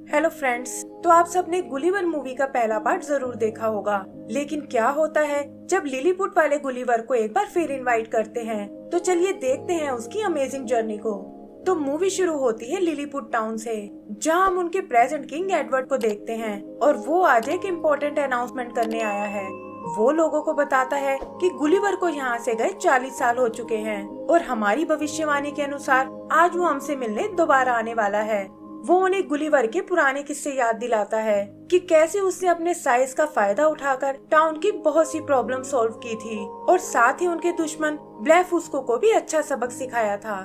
Hello friends, तो आप सबने गुलिवर मूवी का पहला पार्ट जरूर देखा होगा। लेकिन क्या होता है जब लिलीपुट वाले गुलिवर को एक बार फिर इनवाइट करते हैं? तो चलिए देखते हैं उसकी अमेजिंग जर्नी को। तो मूवी शुरू होती है लिलीपुट टाउन से, जहां हम उनके प्रेजेंट किंग एडवर्ड को देखते हैं और वो आज एक इम्पोर्टेंट अनाउंसमेंट करने आया है। वो लोगों को बताता है कि गुलिवर को यहाँ से गए 40 साल हो चुके हैं और हमारी भविष्यवाणी के अनुसार आज वो हमसे मिलने दोबारा आने वाला है। वो उन्हें गुलिवर के पुराने किस्से याद दिलाता है कि कैसे उसने अपने साइज का फायदा उठाकर टाउन की बहुत सी प्रॉब्लम सॉल्व की थी और साथ ही उनके दुश्मन ब्लेफुस्को को भी अच्छा सबक सिखाया था।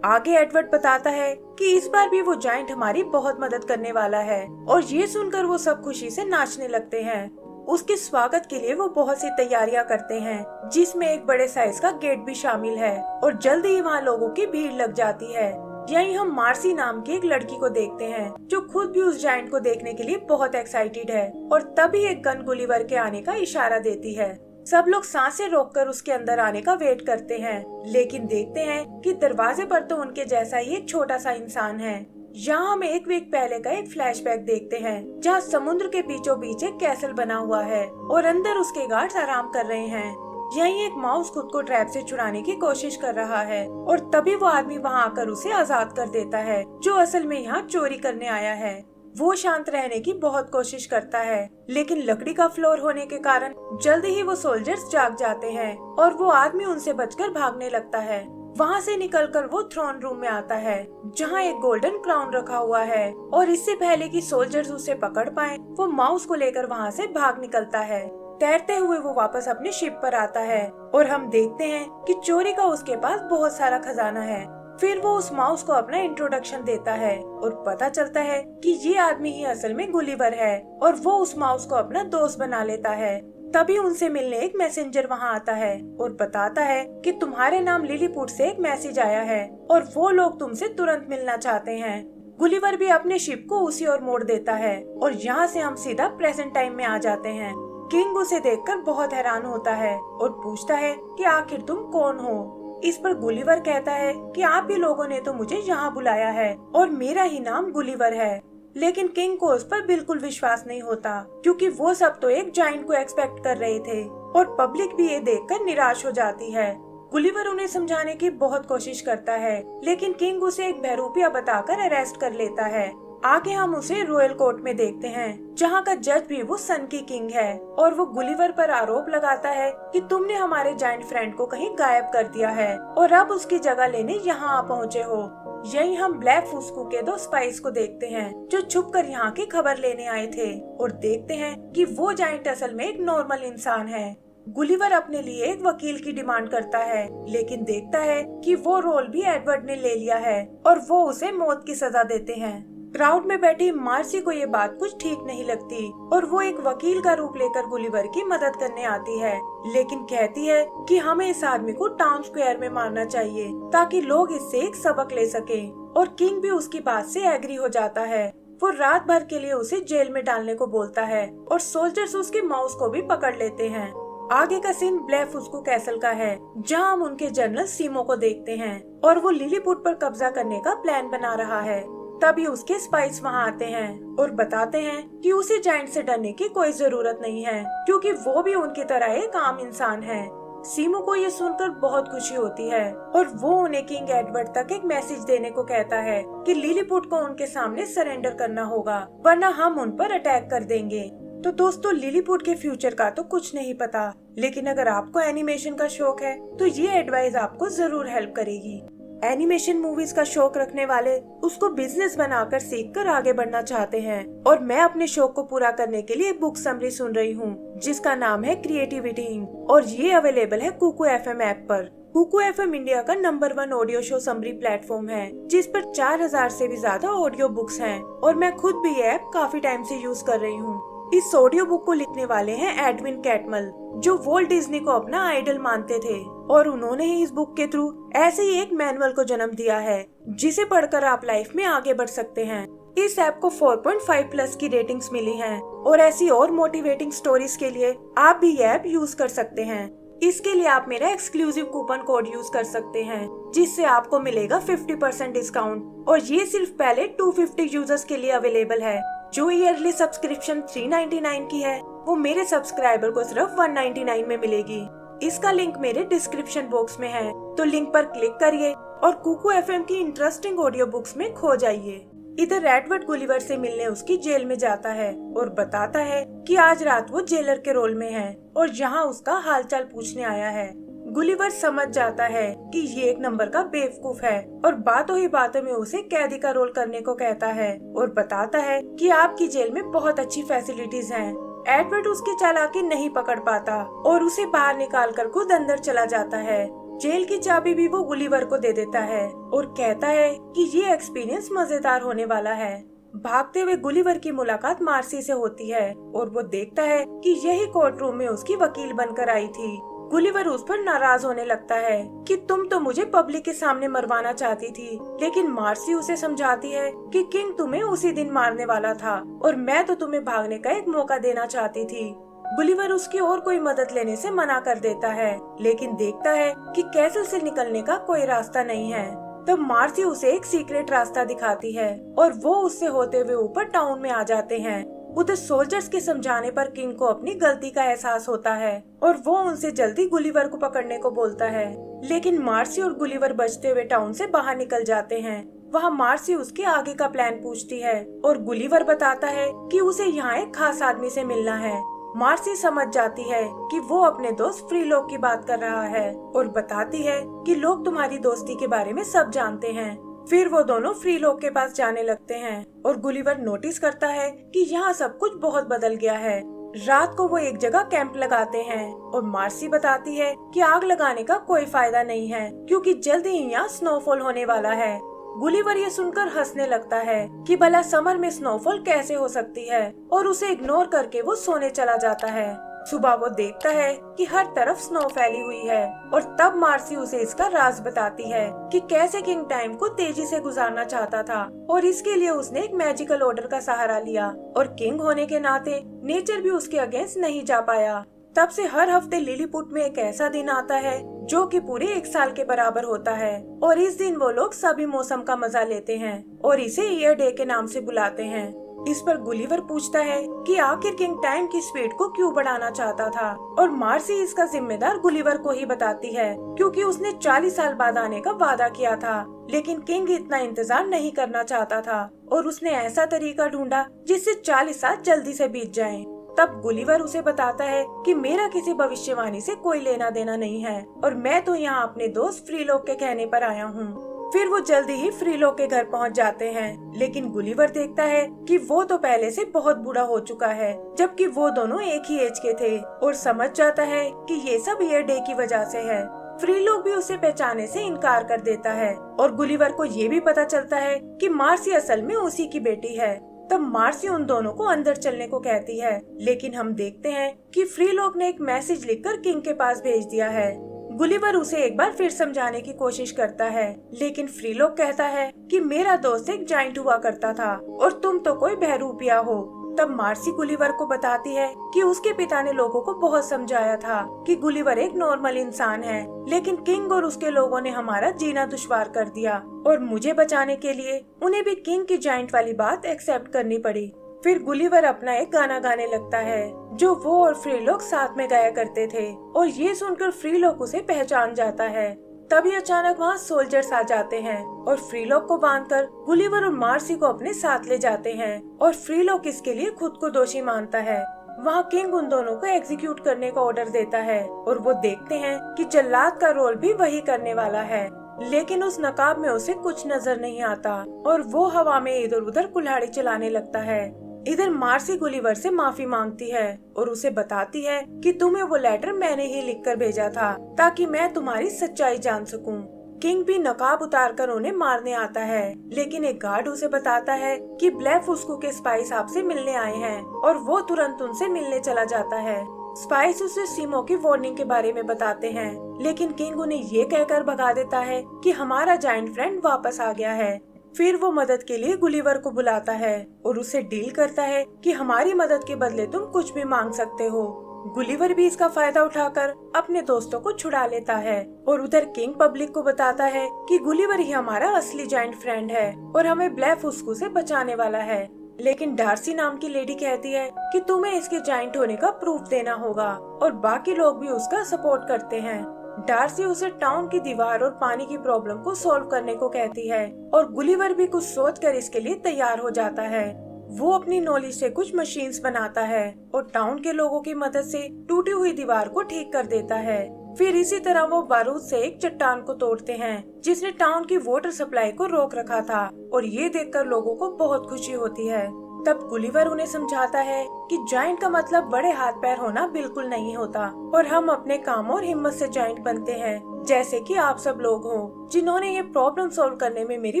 आगे एडवर्ड बताता है कि इस बार भी वो जायंट हमारी बहुत मदद करने वाला है और ये सुनकर वो सब खुशी से नाचने लगते हैं। उसके स्वागत के लिए वो बहुत सी तैयारियां करते हैं, जिसमें एक बड़े साइज का गेट भी शामिल है और जल्दी ही वहाँ लोगों की भीड़ लग जाती है। यहीं हम मार्सी नाम की एक लड़की को देखते हैं जो खुद भी उस जायंट को देखने के लिए बहुत एक्साइटेड है और तभी एक गन गुलिवर के आने का इशारा देती है। सब लोग सांसें रोककर उसके अंदर आने का वेट करते हैं, लेकिन देखते हैं कि दरवाजे पर तो उनके जैसा ही एक छोटा सा इंसान है। यहाँ हम एक वीक पहले का एक फ्लैशबैक देखते हैं, जहाँ समुद्र के बीचों बीच एक कैसल बना हुआ है और अंदर उसके गार्ड्स आराम कर रहे हैं। यहीं एक माउस खुद को ट्रैप से छुड़ाने की कोशिश कर रहा है और तभी वो आदमी वहाँ आकर उसे आजाद कर देता है, जो असल में यहाँ चोरी करने आया है। वो शांत रहने की बहुत कोशिश करता है, लेकिन लकड़ी का फ्लोर होने के कारण जल्दी ही वो सोल्जर्स जाग जाते हैं और वो आदमी उनसे बचकर भागने लगता है। वहाँ से निकलकर वो थ्रोन रूम में आता है, जहाँ एक गोल्डन क्राउन रखा हुआ है और इससे पहले कि सोल्जर्स उसे पकड़ पाए, वो माउस को लेकर वहाँ से भाग निकलता है। तैरते हुए वो वापस अपने शिप पर आता है और हम देखते हैं कि चोरी का उसके पास बहुत सारा खजाना है। फिर वो उस माउस को अपना इंट्रोडक्शन देता है और पता चलता है कि ये आदमी ही असल में गुलिवर है और वो उस माउस को अपना दोस्त बना लेता है। तभी उनसे मिलने एक मैसेंजर वहाँ आता है और बताता है कि तुम्हारे नाम लिलीपुट से एक मैसेज आया है और वो लोग तुमसे तुरंत मिलना चाहते हैं। गुलिवर भी अपने शिप को उसी ओर मोड़ देता है और यहाँ से हम सीधा प्रेजेंट टाइम में आ जाते हैं। किंग उसे देखकर बहुत हैरान होता है और पूछता है कि आखिर तुम कौन हो। इस पर गुलिवर कहता है कि आप ही लोगों ने तो मुझे यहाँ बुलाया है और मेरा ही नाम गुलिवर है। लेकिन किंग को उस पर बिल्कुल विश्वास नहीं होता, क्योंकि वो सब तो एक जायंट को एक्सपेक्ट कर रहे थे और पब्लिक भी ये देखकर निराश हो जाती है। गुलिवर उन्हें समझाने की बहुत कोशिश करता है, लेकिन किंग उसे एक बहरूपिया बताकर अरेस्ट कर लेता है। आगे हम उसे रॉयल कोर्ट में देखते हैं, जहाँ का जज भी वो सन की किंग है और वो गुलिवर पर आरोप लगाता है कि तुमने हमारे जायंट फ्रेंड को कहीं गायब कर दिया है और अब उसकी जगह लेने यहाँ आ पहुँचे हो। यहीं हम ब्लेफुस्को के 2 स्पाइस को देखते हैं, जो छुपकर यहाँ की खबर लेने आए थे और देखते हैं कि वो जायंट असल में एक नॉर्मल इंसान है। गुलिवर अपने लिए एक वकील की डिमांड करता है, लेकिन देखता है कि वो रोल भी एडवर्ड ने ले लिया है और वो उसे मौत की सजा देते हैं। क्राउड में बैठी मार्सी को ये बात कुछ ठीक नहीं लगती और वो एक वकील का रूप लेकर गुलिवर की मदद करने आती है, लेकिन कहती है कि हमें इस आदमी को टाउन स्क्वायर में मारना चाहिए ताकि लोग इससे एक सबक ले सकें। और किंग भी उसकी बात से एग्री हो जाता है। वो रात भर के लिए उसे जेल में डालने को बोलता है और सोल्जर्स उसके माउस को भी पकड़ लेते हैं। आगे का सीन ब्लेफुस्को कैसल का है, जहां हम उनके जनरल सीमो को देखते हैं और वो लिलीपुट पर कब्जा करने का प्लान बना रहा है। तभी उसके स्पाइस वहाँ आते हैं और बताते हैं कि उसे जायंट से डरने की कोई जरूरत नहीं है, क्योंकि वो भी उनकी तरह एक आम इंसान है। सीमो को ये सुनकर बहुत खुशी होती है और वो उन्हें किंग एडवर्ड तक एक मैसेज देने को कहता है कि लिलीपुट को उनके सामने सरेंडर करना होगा, वरना हम उन पर अटैक कर देंगे। तो दोस्तों, लिलीपुट के फ्यूचर का तो कुछ नहीं पता, लेकिन अगर आपको एनिमेशन का शौक है तो ये एडवाइस आपको जरूर हेल्प करेगी। एनिमेशन मूवीज का शौक रखने वाले उसको बिजनेस बनाकर सीखकर आगे बढ़ना चाहते हैं और मैं अपने शौक को पूरा करने के लिए बुक समरी सुन रही हूँ, जिसका नाम है क्रिएटिविटी इंक और ये अवेलेबल है कुकू एफएम ऐप पर। कुकू एफएम इंडिया का number 1 audio show summary platform है, जिस पर 4000 से भी ज्यादा ऑडियो बुक्स हैं और मैं खुद भी ये ऐप काफी टाइम से यूज कर रही हूँ। इस ऑडियो बुक को लिखने वाले हैं एडविन कैटमल, जो वॉल्ट डिज्नी को अपना आइडल मानते थे और उन्होंने ही इस बुक के थ्रू ऐसे ही एक मैनुअल को जन्म दिया है, जिसे पढ़कर आप लाइफ में आगे बढ़ सकते हैं। इस ऐप को 4.5+ की रेटिंग्स मिली हैं और ऐसी और मोटिवेटिंग स्टोरीज के लिए आप भी ये ऐप यूज कर सकते हैं। इसके लिए आप मेरा एक्सक्लूसिव कूपन कोड यूज कर सकते हैं, जिससे आपको मिलेगा 50% डिस्काउंट। और ये सिर्फ पहले 250 यूजर्स के लिए अवेलेबल है। जो ईयरली सब्सक्रिप्शन 399 की है, वो मेरे सब्सक्राइबर को सिर्फ 199 में मिलेगी। इसका लिंक मेरे डिस्क्रिप्शन बॉक्स में है, तो लिंक पर क्लिक करिए और कुकू एफएम की इंटरेस्टिंग ऑडियो बुक्स में खो जाइए। इधर एडवर्ड गुलिवर से मिलने उसकी जेल में जाता है और बताता है कि आज रात वो जेलर के रोल में है और यहाँ उसका हालचाल पूछने आया है। गुलिवर समझ जाता है कि ये एक नंबर का बेवकूफ है और बातों ही बातों में उसे कैदी का रोल करने को कहता है और बताता है कि आपकी जेल में बहुत अच्छी फैसिलिटीज हैं। एडवर्ड उसकी चालाकी नहीं पकड़ पाता और उसे बाहर निकालकर खुद अंदर चला जाता है। जेल की चाबी भी वो गुलिवर को दे देता है और कहता है कि ये एक्सपीरियंस मजेदार होने वाला है। भागते हुए गुलिवर की मुलाकात मार्सी से होती है और वो देखता है कि यही कोर्ट रूम में उसकी वकील बनकर आई थी। गुलिवर उस पर नाराज होने लगता है कि तुम तो मुझे पब्लिक के सामने मरवाना चाहती थी, लेकिन मार्सी उसे समझाती है कि किंग तुम्हें उसी दिन मारने वाला था और मैं तो तुम्हें भागने का एक मौका देना चाहती थी। गुलिवर उसकी और कोई मदद लेने से मना कर देता है, लेकिन देखता है कि कैसल से निकलने का कोई रास्ता नहीं है। तब मार्सी उसे एक सीक्रेट रास्ता दिखाती है और वो उससे होते हुए ऊपर टाउन में आ जाते हैं। उधर सोल्जर्स के समझाने पर किंग को अपनी गलती का एहसास होता है और वो उनसे जल्दी गुलिवर को पकड़ने को बोलता है, लेकिन मार्सी और गुलिवर बचते हुए टाउन से बाहर निकल जाते हैं। वहाँ मार्सी उसके आगे का प्लान पूछती है और गुलिवर बताता है कि उसे यहाँ एक खास आदमी से मिलना है। मार्सी समझ जाती है कि वो अपने दोस्त फ्रीलोक की बात कर रहा है और बताती है कि लोग तुम्हारी दोस्ती के बारे में सब जानते हैं। फिर वो दोनों फ्रीलोक के पास जाने लगते हैं और गुलिवर नोटिस करता है कि यहाँ सब कुछ बहुत बदल गया है। रात को वो एक जगह कैंप लगाते हैं और मार्सी बताती है कि आग लगाने का कोई फायदा नहीं है क्योंकि जल्दी ही यहाँ स्नोफॉल होने वाला है। गुलिवर ये सुनकर हंसने लगता है कि भला समर में स्नोफॉल कैसे हो सकती है और उसे इग्नोर करके वो सोने चला जाता है। सुबह वो देखता है कि हर तरफ स्नो फैली हुई है और तब मार्सी उसे इसका राज बताती है कि कैसे किंग टाइम को तेजी से गुजारना चाहता था और इसके लिए उसने एक मैजिकल ऑर्डर का सहारा लिया और किंग होने के नाते नेचर भी उसके अगेंस्ट नहीं जा पाया। तब से हर हफ्ते लिलीपुट में एक ऐसा दिन आता है जो कि पूरे 1 साल के बराबर होता है और इस दिन वो लोग सभी मौसम का मजा लेते हैं और इसे ईयर डे के नाम से बुलाते हैं। इस पर गुलिवर पूछता है कि आखिर किंग टाइम की स्पीड को क्यों बढ़ाना चाहता था और मार्सी इसका जिम्मेदार गुलिवर को ही बताती है क्योंकि उसने 40 साल बाद आने का वादा किया था, लेकिन किंग इतना इंतजार नहीं करना चाहता था और उसने ऐसा तरीका ढूंढा जिससे 40 साल जल्दी से बीत जाएं। तब गुलिवर उसे बताता है कि मेरा किसी भविष्यवाणी से कोई लेना देना नहीं है और मैं तो यहाँ अपने दोस्त फ्रीलोक के कहने पर आया हूँ। फिर वो जल्दी ही फ्रीलोक के घर पहुँच जाते हैं, लेकिन गुलिवर देखता है कि वो तो पहले से बहुत बूढ़ा हो चुका है, जबकि वो दोनों एक ही एज के थे और समझ जाता है कि ये सब ईयर डे की वजह से है। फ्रीलोक भी उसे पहचाने से इनकार कर देता है और गुलिवर को ये भी पता चलता है कि मार्सी असल में उसी की बेटी है। तब मार्सी उन दोनों को अंदर चलने को कहती है, लेकिन हम देखते हैं कि फ्रीलोक ने एक मैसेज लिखकर किंग के पास भेज दिया है। गुलिवर उसे एक बार फिर समझाने की कोशिश करता है, लेकिन फ्रीलोक कहता है कि मेरा दोस्त एक जाइंट हुआ करता था और तुम तो कोई बहरूपिया हो। तब मार्सी गुलिवर को बताती है कि उसके पिता ने लोगों को बहुत समझाया था कि गुलिवर एक नॉर्मल इंसान है, लेकिन किंग और उसके लोगों ने हमारा जीना दुश्वार कर दिया और मुझे बचाने के लिए उन्हें भी किंग की जाइंट वाली बात एक्सेप्ट करनी पड़ी। फिर गुलिवर अपना एक गाना गाने लगता है जो वो और फ्रीलोक साथ में गाया करते थे और ये सुनकर फ्रीलोक उसे पहचान जाता है। तभी अचानक वहाँ सोल्जर्स आ जाते हैं और फ्रीलोक को बांधकर गुलिवर और मार्सी को अपने साथ ले जाते हैं और फ्रीलोक इसके लिए खुद को दोषी मानता है। वहाँ किंग उन दोनों को एग्जीक्यूट करने का ऑर्डर देता है और वो देखते हैं कि जल्लाद का रोल भी वही करने वाला है, लेकिन उस नकाब में उसे कुछ नजर नहीं आता और वो हवा में इधर उधर कुल्हाड़ी चलाने लगता है। इधर मार्सी गुलिवर से माफी मांगती है और उसे बताती है कि तुम्हें वो लेटर मैंने ही लिखकर भेजा था ताकि मैं तुम्हारी सच्चाई जान सकूं। किंग भी नकाब उतारकर उन्हें मारने आता है, लेकिन एक गार्ड उसे बताता है कि ब्लेफुस्कू के स्पाइस आपसे मिलने आए हैं और वो तुरंत उनसे मिलने चला जाता है। स्पाइस उसे सीमो की वार्निंग के बारे में बताते हैं, लेकिन किंग उन्हें ये कहकर भगा देता है कि हमारा जायंट फ्रेंड वापस आ गया है। फिर वो मदद के लिए गुलिवर को बुलाता है और उसे डील करता है कि हमारी मदद के बदले तुम कुछ भी मांग सकते हो। गुलिवर भी इसका फायदा उठाकर अपने दोस्तों को छुड़ा लेता है और उधर किंग पब्लिक को बताता है कि गुलिवर ही हमारा असली जायंट फ्रेंड है और हमें ब्लेफुस्कू से बचाने वाला है। लेकिन डार्सी नाम की लेडी कहती है कि तुम्हें इसके जायंट होने का प्रूफ देना होगा और बाकी लोग भी उसका सपोर्ट करते हैं। डार्सी उसे टाउन की दीवार और पानी की प्रॉब्लम को सॉल्व करने को कहती है और गुलिवर भी कुछ सोचकर इसके लिए तैयार हो जाता है। वो अपनी नॉलेज से कुछ मशीन्स बनाता है और टाउन के लोगों की मदद से टूटी हुई दीवार को ठीक कर देता है। फिर इसी तरह वो बारूद से एक चट्टान को तोड़ते हैं जिसने टाउन की वाटर सप्लाई को रोक रखा था और ये देखकर लोगों को बहुत खुशी होती है। तब गुलिवर उन्हें समझाता है कि जायंट का मतलब बड़े हाथ पैर होना बिल्कुल नहीं होता और हम अपने काम और हिम्मत से जायंट बनते हैं, जैसे कि आप सब लोग हो जिन्होंने ये प्रॉब्लम सॉल्व करने में मेरी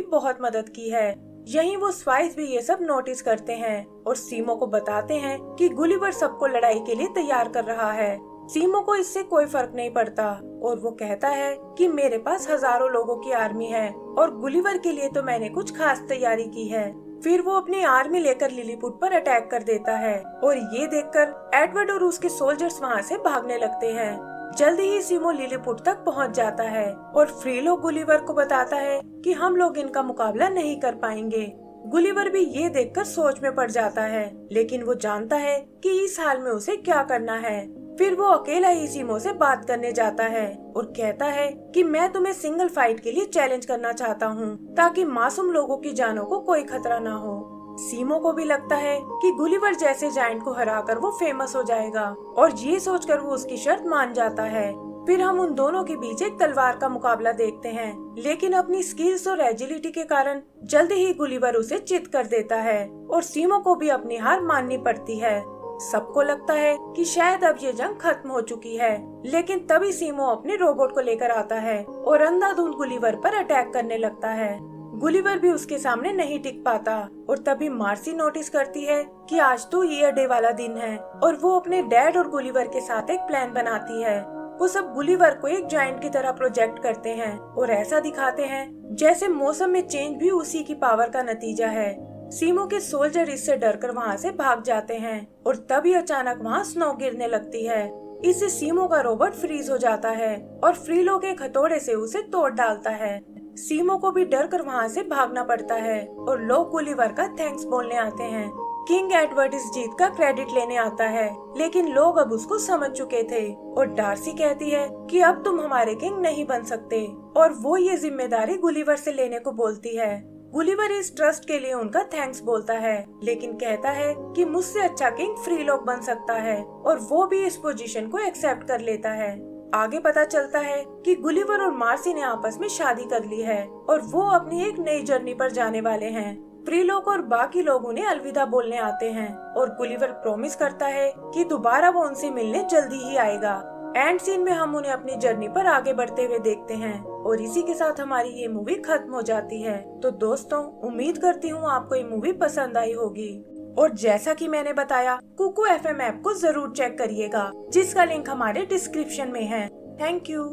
बहुत मदद की है। यहीं वो स्पाइस भी ये सब नोटिस करते हैं और सीमो को बताते हैं कि गुलिवर सबको लड़ाई के लिए तैयार कर रहा है। सीमो को इससे कोई फर्क नहीं पड़ता और वो कहता है कि मेरे पास हजारों लोगों की आर्मी है और गुलिवर के लिए तो मैंने कुछ खास तैयारी की है। फिर वो अपनी आर्मी लेकर लिलीपुट पर अटैक कर देता है और ये देखकर एडवर्ड और उसके सोल्जर्स वहाँ से भागने लगते हैं। जल्दी ही सीमो लिलीपुट तक पहुँच जाता है और फ्रीलो गुलिवर को बताता है कि हम लोग इनका मुकाबला नहीं कर पाएंगे। गुलिवर भी ये देखकर सोच में पड़ जाता है, लेकिन वो जानता है कि इस हाल में उसे क्या करना है। फिर वो अकेला ही सीमो से बात करने जाता है और कहता है कि मैं तुम्हें सिंगल फाइट के लिए चैलेंज करना चाहता हूँ ताकि मासूम लोगों की जानों को कोई खतरा ना हो। सीमो को भी लगता है कि गुलिवर जैसे जायंट को हराकर वो फेमस हो जाएगा और ये सोचकर वो उसकी शर्त मान जाता है। फिर हम उन दोनों के बीच एक तलवार का मुकाबला देखते हैं, लेकिन अपनी स्किल्स और एजिलिटी के कारण जल्दी ही गुलिवर उसे चित कर देता है और सीमो को भी अपनी हार माननी पड़ती है। सबको लगता है कि शायद अब ये जंग खत्म हो चुकी है, लेकिन तभी सीमो अपने रोबोट को लेकर आता है और अंधाधुंध गुलिवर पर अटैक करने लगता है। गुलिवर भी उसके सामने नहीं टिक पाता और तभी मार्सी नोटिस करती है कि आज तो ईयर डे वाला दिन है और वो अपने डैड और गुलिवर के साथ एक प्लान बनाती है। वो सब गुलिवर को एक जायंट की तरह प्रोजेक्ट करते हैं और ऐसा दिखाते हैं जैसे मौसम में चेंज भी उसी की पावर का नतीजा है। सीमो के सोल्जर इससे डरकर वहाँ से भाग जाते हैं और तभी अचानक वहाँ स्नो गिरने लगती है। इससे सीमो का रोबोट फ्रीज हो जाता है और फ्रीलो के हथौड़े से उसे तोड़ डालता है। सीमो को भी डर कर वहाँ से भागना पड़ता है और लोग गुलिवर का थैंक्स बोलने आते हैं। किंग एडवर्ड इस जीत का क्रेडिट लेने आता है, लेकिन लोग अब उसको समझ चुके थे और डार्सी कहती है कि अब तुम हमारे किंग नहीं बन सकते और वो ये जिम्मेदारी गुलिवर से लेने को बोलती है। गुलिवर इस ट्रस्ट के लिए उनका थैंक्स बोलता है, लेकिन कहता है कि मुझसे अच्छा किंग फ्रीलोक बन सकता है और वो भी इस पोजीशन को एक्सेप्ट कर लेता है। आगे पता चलता है कि गुलिवर और मार्सी ने आपस में शादी कर ली है और वो अपनी एक नई जर्नी पर जाने वाले हैं। फ्रीलोक और बाकी लोग उन्हें अलविदा बोलने आते हैं और गुलिवर प्रॉमिस करता है कि दोबारा वो उनसे मिलने जल्दी ही आएगा। एंड सीन में हम उन्हें अपनी जर्नी पर आगे बढ़ते हुए देखते हैं और इसी के साथ हमारी ये मूवी खत्म हो जाती है। तो दोस्तों, उम्मीद करती हूँ आपको ये मूवी पसंद आई होगी और जैसा कि मैंने बताया, कुकू FM ऐप को जरूर चेक करिएगा, जिसका लिंक हमारे डिस्क्रिप्शन में है। Thank you.